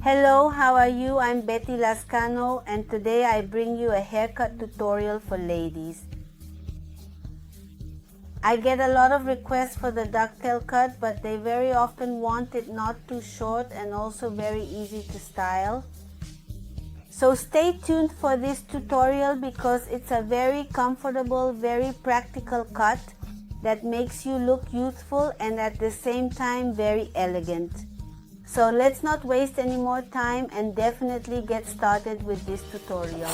Hello, how are you? I'm Betty Lascano and today I bring you a haircut tutorial for ladies. I get a lot of requests for the ducktail cut, but they very often want it not too short and also very easy to style. So stay tuned for this tutorial because it's a very comfortable, very practical cut that makes you look youthful and at the same time very elegant. So let's not waste any more time and definitely get started with this tutorial.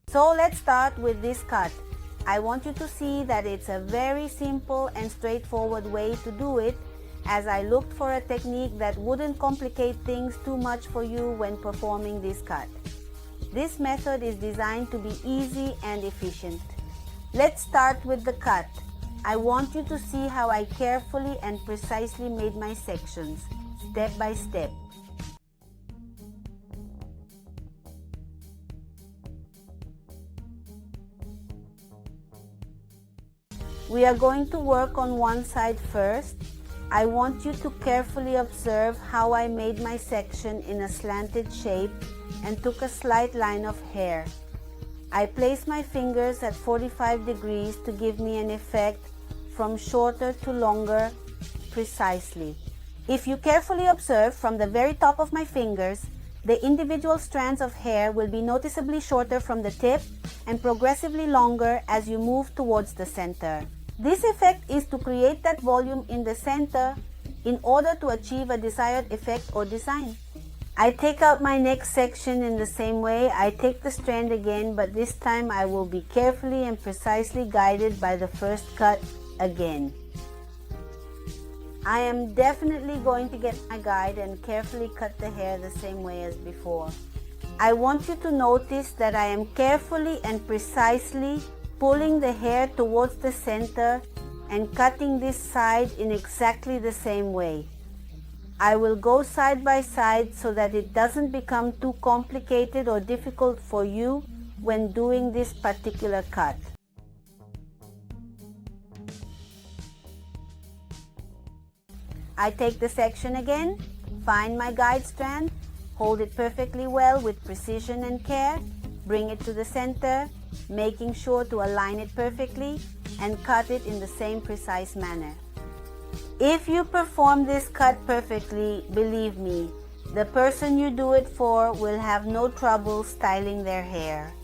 So let's start with this cut. I want you to see that it's a very simple and straightforward way to do it, as I looked for a technique that wouldn't complicate things too much for you when performing this cut. This method is designed to be easy and efficient. Let's start with the cut. I want you to see how I carefully and precisely made my sections, step by step. We are going to work on one side first. I want you to carefully observe how I made my section in a slanted shape and took a slight line of hair. I placed my fingers at 45 degrees to give me an effect from shorter to longer precisely. If you carefully observe from the very top of my fingers, the individual strands of hair will be noticeably shorter from the tip and progressively longer as you move towards the center. This effect is to create that volume in the center in order to achieve a desired effect or design. I take out my next section in the same way. I take the strand again, but this time I will be carefully and precisely guided by the first cut again. I am definitely going to get my guide and carefully cut the hair the same way as before. I want you to notice that I am carefully and precisely pulling the hair towards the center and cutting this side in exactly the same way. I will go side by side so that it doesn't become too complicated or difficult for you when doing this particular cut. I take the section again, find my guide strand, hold it perfectly well with precision and care, bring it to the center, making sure to align it perfectly, and cut it in the same precise manner. If you perform this cut perfectly, believe me, the person you do it for will have no trouble styling their hair.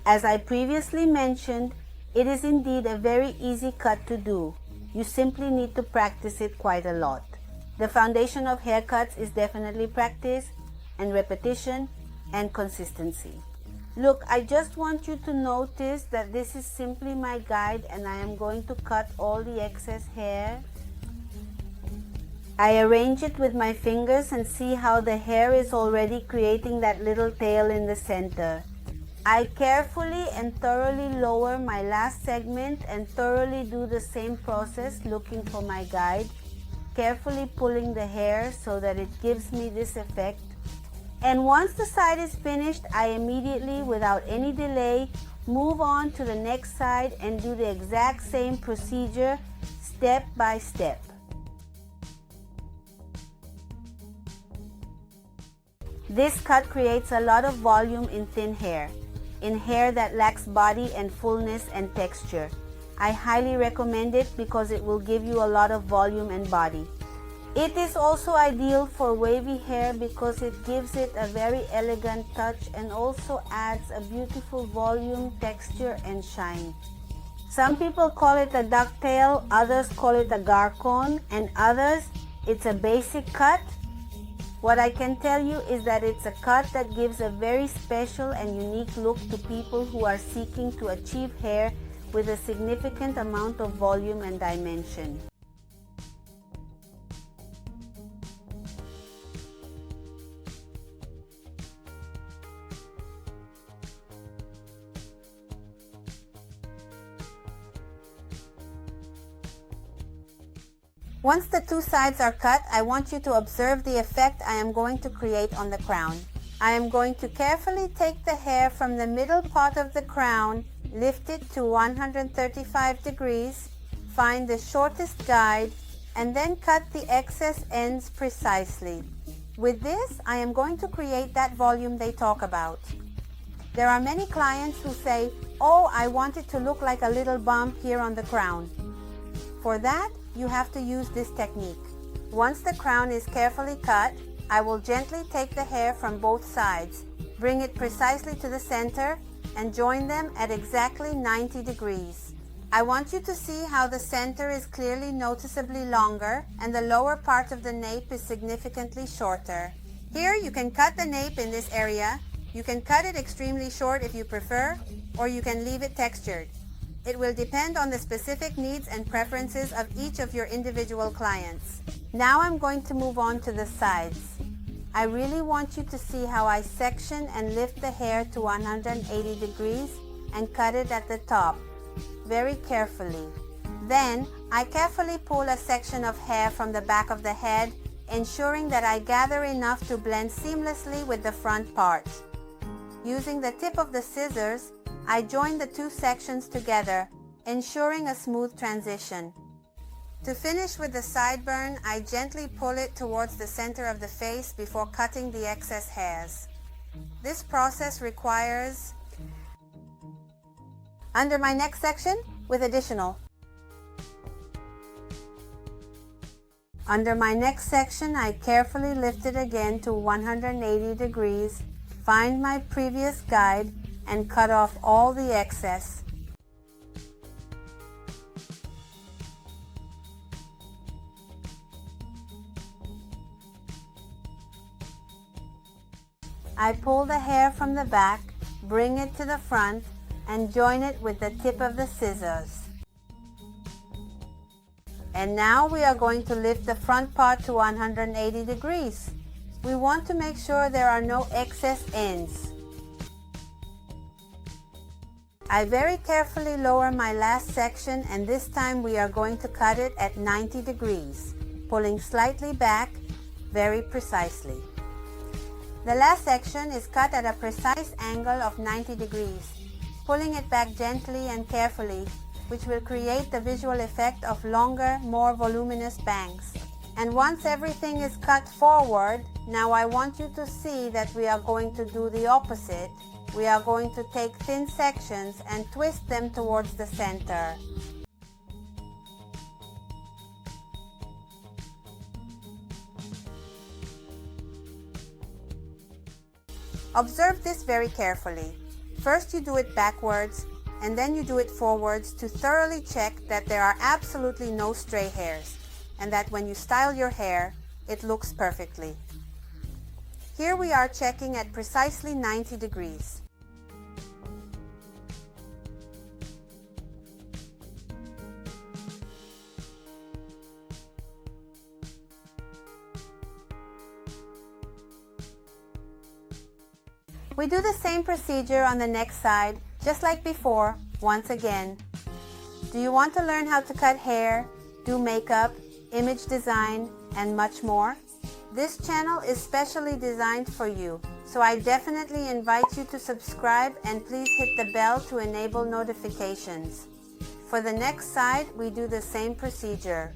As I previously mentioned, it is indeed a very easy cut to do. You simply need to practice it quite a lot. The foundation of haircuts is definitely practice and repetition and consistency. Look, I just want you to notice that this is simply my guide and I am going to cut all the excess hair. I arrange it with my fingers and see how the hair is already creating that little tail in the center. I carefully and thoroughly lower my last segment and thoroughly do the same process looking for my guide, carefully pulling the hair so that it gives me this effect. And once the side is finished, I immediately, without any delay, move on to the next side and do the exact same procedure step by step. This cut creates a lot of volume in thin hair, in hair that lacks body and fullness and texture. I highly recommend it because it will give you a lot of volume and body. It is also ideal for wavy hair because it gives it a very elegant touch and also adds a beautiful volume, texture and shine. Some people call it a ducktail, others call it a GARZON, and others it's a basic cut. What I can tell you is that it's a cut that gives a very special and unique look to people who are seeking to achieve hair with a significant amount of volume and dimension. Once the two sides are cut, I want you to observe the effect I am going to create on the crown. I am going to carefully take the hair from the middle part of the crown lift it to 135 degrees, find the shortest guide, and then cut the excess ends precisely. With this, I am going to create that volume they talk about. There are many clients who say, "Oh, I want it to look like a little bump here on the crown." For that, you have to use this technique. Once the crown is carefully cut, I will gently take the hair from both sides, bring it precisely to the center, and join them at exactly 90 degrees. I want you to see how the center is clearly noticeably longer and the lower part of the nape is significantly shorter. Here you can cut the nape in this area. You can cut it extremely short if you prefer, or you can leave it textured. It will depend on the specific needs and preferences of each of your individual clients. Now I'm going to move on to the sides. I really want you to see how I section and lift the hair to 180 degrees and cut it at the top, very carefully. Then, I carefully pull a section of hair from the back of the head, ensuring that I gather enough to blend seamlessly with the front part. Using the tip of the scissors, I join the two sections together, ensuring a smooth transition. To finish with the sideburn, I gently pull it towards the center of the face before cutting the excess hairs. This process requires under my neck section with additional. Under my neck section, I carefully lift it again to 180 degrees, find my previous guide, and cut off all the excess. I pull the hair from the back, bring it to the front, and join it with the tip of the scissors. And now we are going to lift the front part to 180 degrees. We want to make sure there are no excess ends. I very carefully lower my last section, and this time we are going to cut it at 90 degrees, pulling slightly back, very precisely. The last section is cut at a precise angle of 90 degrees, pulling it back gently and carefully, which will create the visual effect of longer, more voluminous bangs. And once everything is cut forward, now I want you to see that we are going to do the opposite. We are going to take thin sections and twist them towards the center. Observe this very carefully. First you do it backwards, and then you do it forwards to thoroughly check that there are absolutely no stray hairs, and that when you style your hair, it looks perfectly. Here we are checking at precisely 90 degrees. We do the same procedure on the next side, just like before, once again. Do you want to learn how to cut hair, do makeup, image design, and much more? This channel is specially designed for you, so I definitely invite you to subscribe and please hit the bell to enable notifications. For the next side, we do the same procedure.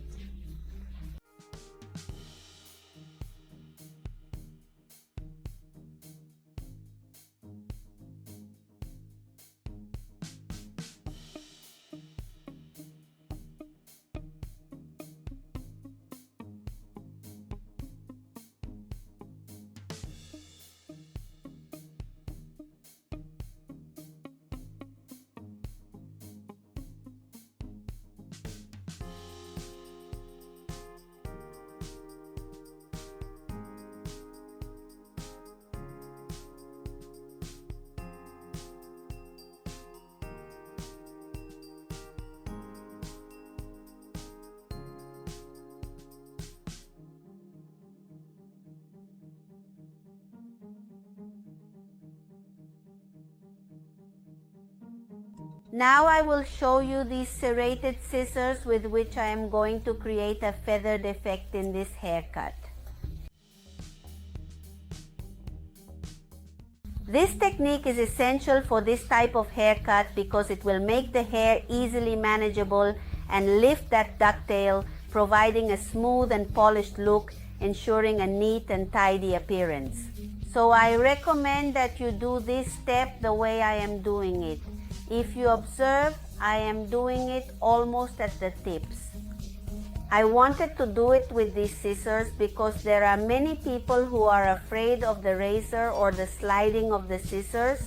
Now I will show you these serrated scissors with which I am going to create a feathered effect in this haircut. This technique is essential for this type of haircut because it will make the hair easily manageable and lift that ducktail, providing a smooth and polished look, ensuring a neat and tidy appearance. So I recommend that you do this step the way I am doing it. If you observe, I am doing it almost at the tips. I wanted to do it with these scissors because there are many people who are afraid of the razor or the sliding of the scissors.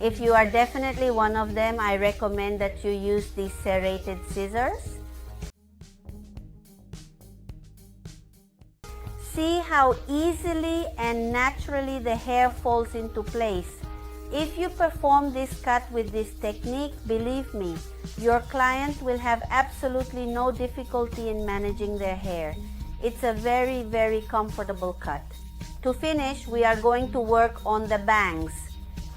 If you are definitely one of them, I recommend that you use these serrated scissors. See how easily and naturally the hair falls into place. If you perform this cut with this technique, believe me, your client will have absolutely no difficulty in managing their hair. It's a very, very comfortable cut. To finish, we are going to work on the bangs.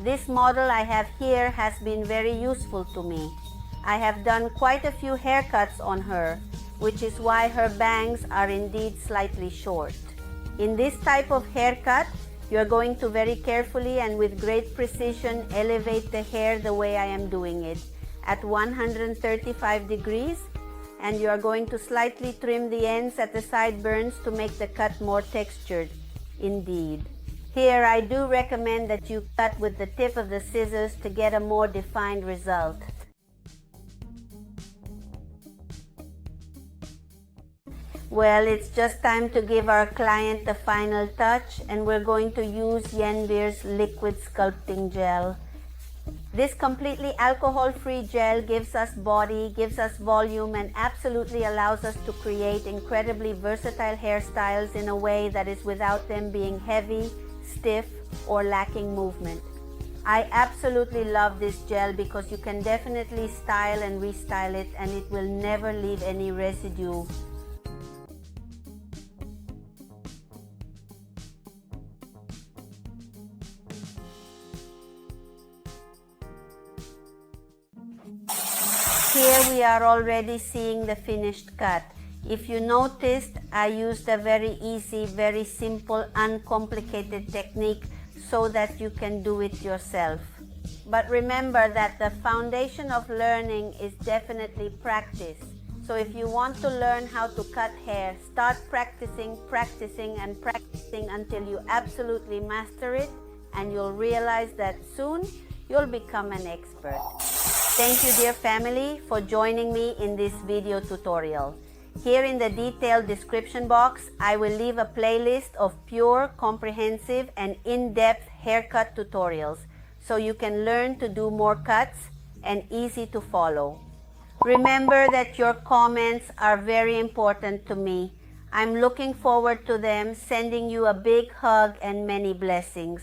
This model I have here has been very useful to me. I have done quite a few haircuts on her, which is why her bangs are indeed slightly short. In this type of haircut, you are going to very carefully and with great precision elevate the hair the way I am doing it at 135 degrees, and you are going to slightly trim the ends at the sideburns to make the cut more textured. Indeed. Here I do recommend that you cut with the tip of the scissors to get a more defined result. Well, it's just time to give our client the final touch, and we're going to use Yenvir's liquid sculpting gel. This completely alcohol-free gel gives us body, gives us volume, and absolutely allows us to create incredibly versatile hairstyles in a way that is without them being heavy, stiff, or lacking movement. I absolutely love this gel because you can definitely style and restyle it, and it will never leave any residue. Here we are already seeing the finished cut. If you noticed, I used a very easy, very simple, uncomplicated technique so that you can do it yourself. But remember that the foundation of learning is definitely practice. So if you want to learn how to cut hair, start practicing until you absolutely master it, and you'll realize that soon you'll become an expert. Thank you, dear family, for joining me in this video tutorial. Here in the detailed description box, I will leave a playlist of pure, comprehensive, and in-depth haircut tutorials so you can learn to do more cuts and easy to follow. Remember that your comments are very important to me. I'm looking forward to them, sending you a big hug and many blessings.